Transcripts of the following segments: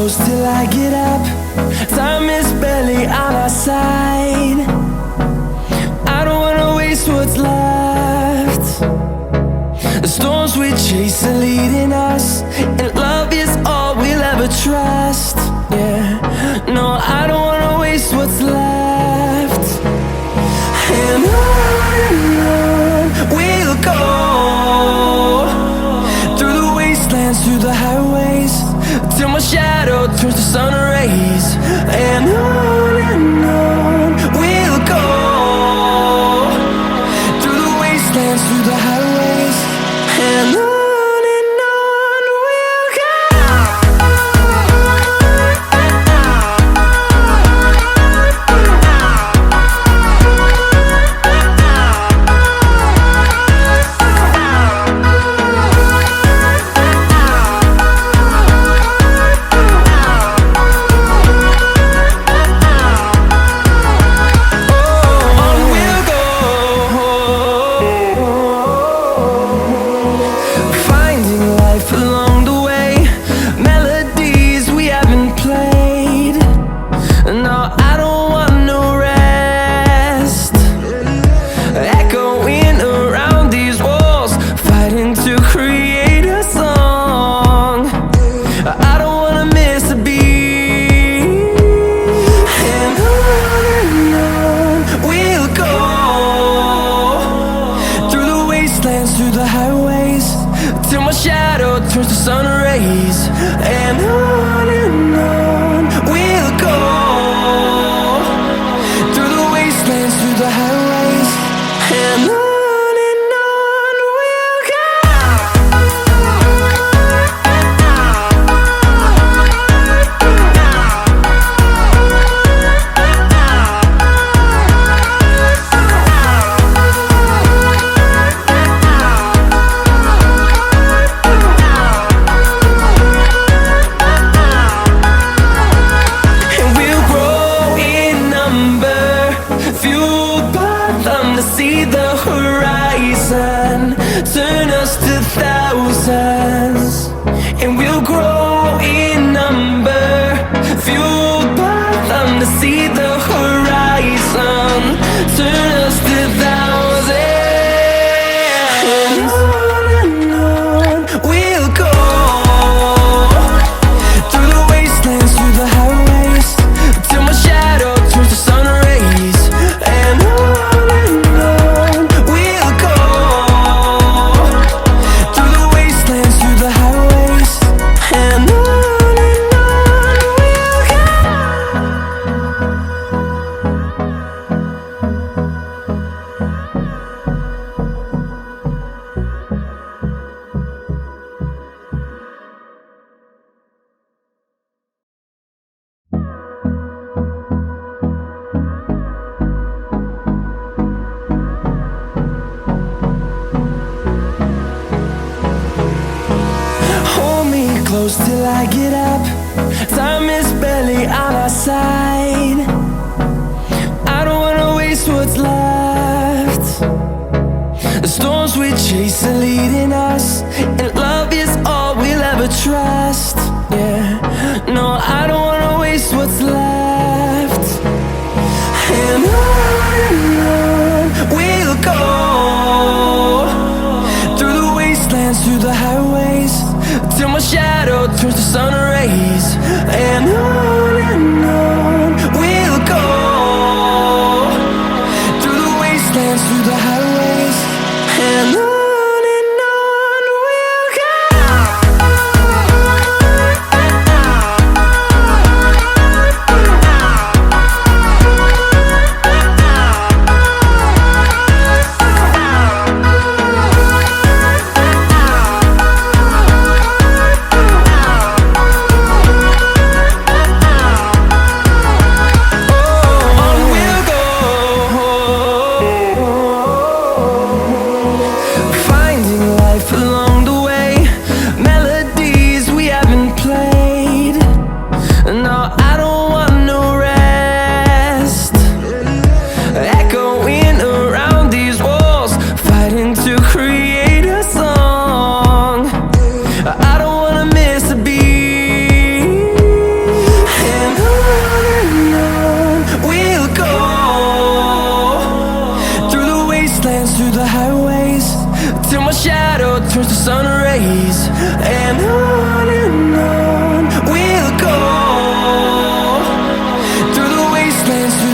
close till I get up. Time is barely on our side. I don't wanna waste what's left. The storms we chase are leading us, and love is all we'll ever trust. Yeah, no, I don't wanna waste what's left. And on we'll go, through the wastelands, through the highways, till my shadow turns to sun rays. And on we'll go, through the wastelands, through the highways, and on we'll go. Through the highways, till my shadow turns to sun rays. And on we'll go, through the wastelands, through the highways, and on we'll go. See the horizon, turn us to thousands, and we'll grow in number, fueled by them. To see the horizon, turn us to thousands, and on we'll go, through the wastelands, through the highways, till my shadow turns to sun rays. And close till I get up. Time is barely on our side. I don't wanna waste what's left. The storms we chase are leading us, and love is all we'll ever trust. Yeah, no, I don't wanna waste what's left. And on we'll go, through the wastelands, through the highways, till my shadow turns to sun rays. And on we'll go, through the wastelands, through the highways, and on we'll go.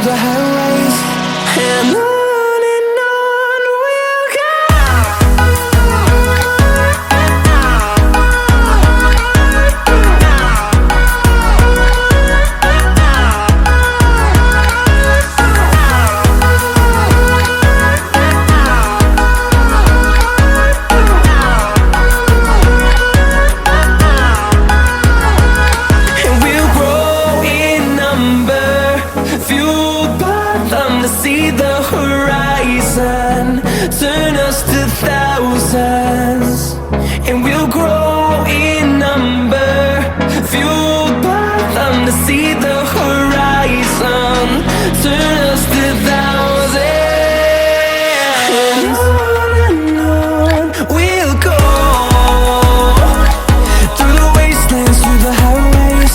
through the highways, and on we'll go. And we'll grow in number, fueled by them to see the horizon, turn us to thousands. And we'll grow in number, fueled by them to see the horizon, turn us to thousands. And on we'll go, through the wastelands, through the highways,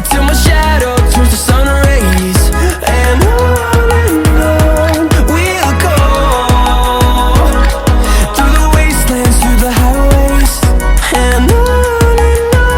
till my shadow turns to sun rays. And on we'll go, through the wastelands, through the highways, and on we'll go.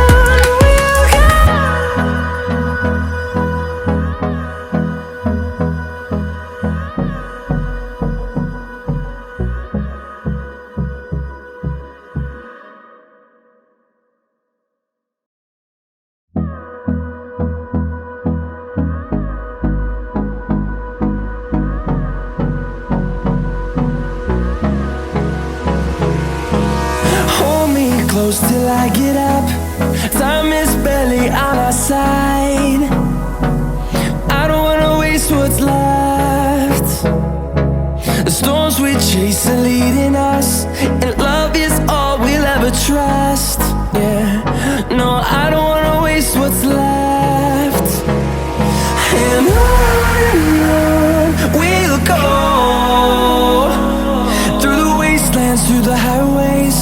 Hold me close till I get up. Time is barely on our side. I don't wanna waste what's left. The storms we chase are leading us, and love is all we'll ever trust. Yeah, no, I don't wanna waste what's left. And on we'll go, through the wastelands, through the highways,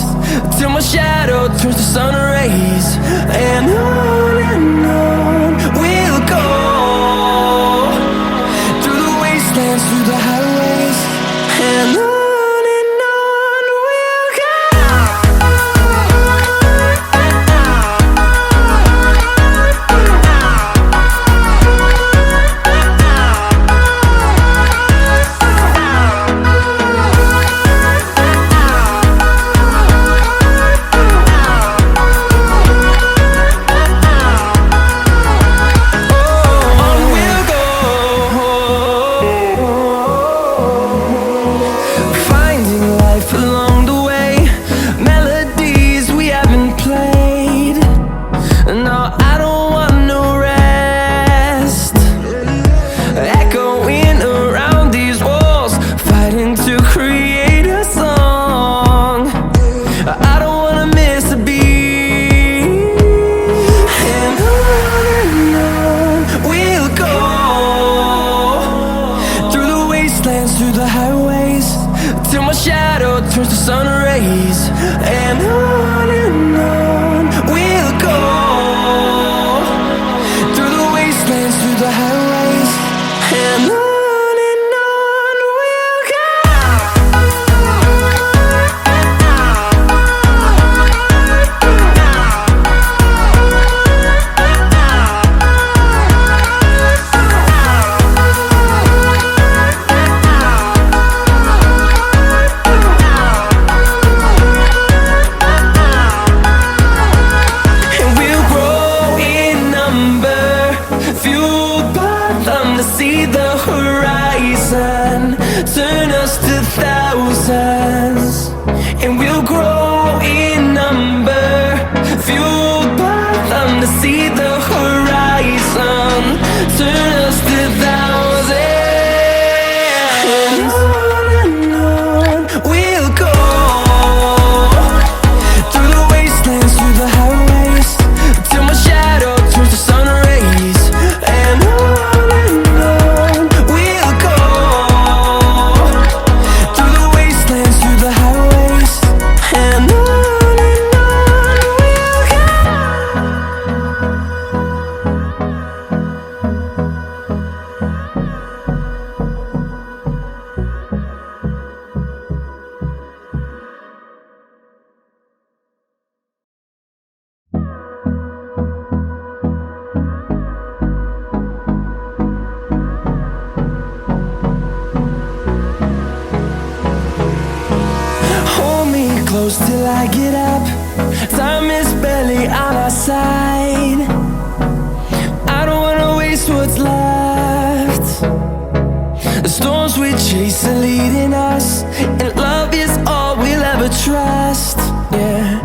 till my shadow turns to sun rays. And on we'll go, through the wastelands, through the highways, and on we'll go. On we'll go, finding life along the way, melodies we haven't played. No, I don't want no rest, echoing around these walls, fighting to create a song. I don't wanna miss a beat. And on we'll go, through the wastelands, through the highways, till my shadow turns to sun rays. And on we'll go, through the wastelands, through the highways, and on we'll go. And we'll grow in number, fueled by them to see the horizon, turn us to thousands. And we'll grow in number, fueled by them to see the horizon, turn us to thousands. And on we'll go, through the wastelands, through the highways, till my shadow turns to sun rays. And on we'll go, close till I get up. Time is barely on our side. I don't wanna waste what's left. The storms we chase are leading us, and love is all we'll ever trust. Yeah,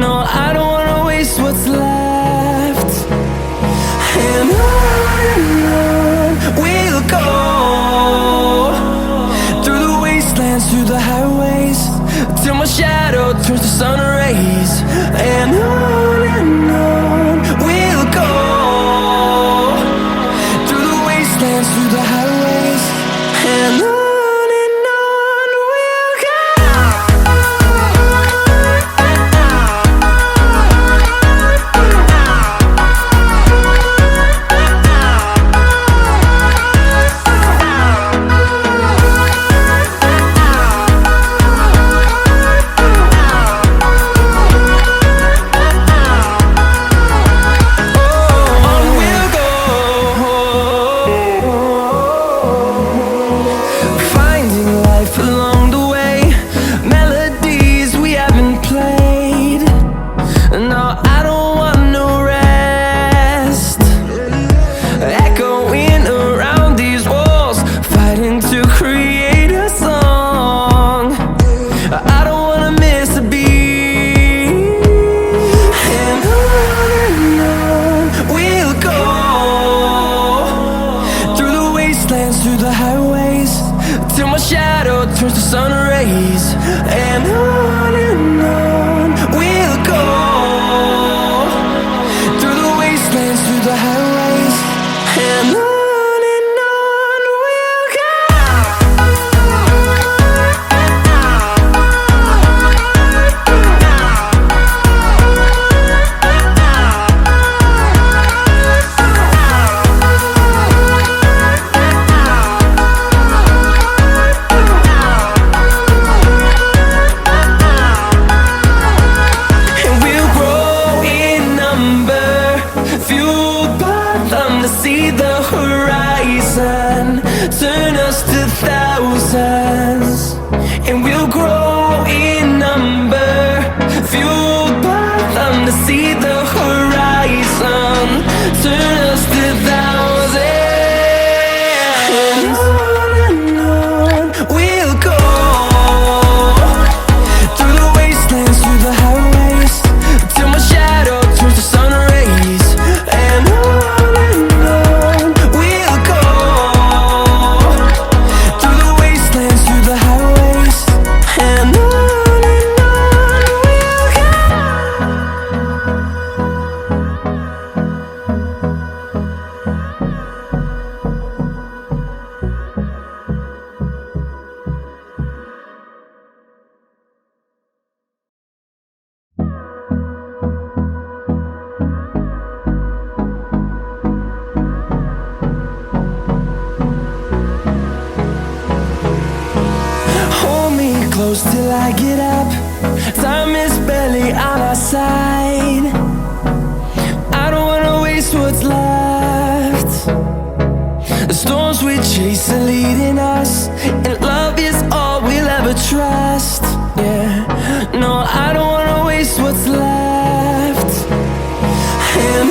no, I don't wanna waste what's left. And on we'll go, through the wastelands, through the highways, till my shadow turns to sun rays. And on we'll go, through the wastelands, through the highways, and on we'll go. Through the highways, till my shadow turns to sun rays. And on we'll go, through the wastelands, through the highways, and on we'll go. See the horizon, turn us to thousands, and we'll grow in number, fueled by them. To see the horizon, turn us to thousands, and on we'll go, through the wastelands, through the highways, till my shadow turns to sun rays. And close till I get up. Time is barely on our side. I don't wanna waste what's left. The storms we chase are leading us, and love is all we'll ever trust. Yeah, no, I don't wanna waste what's left. And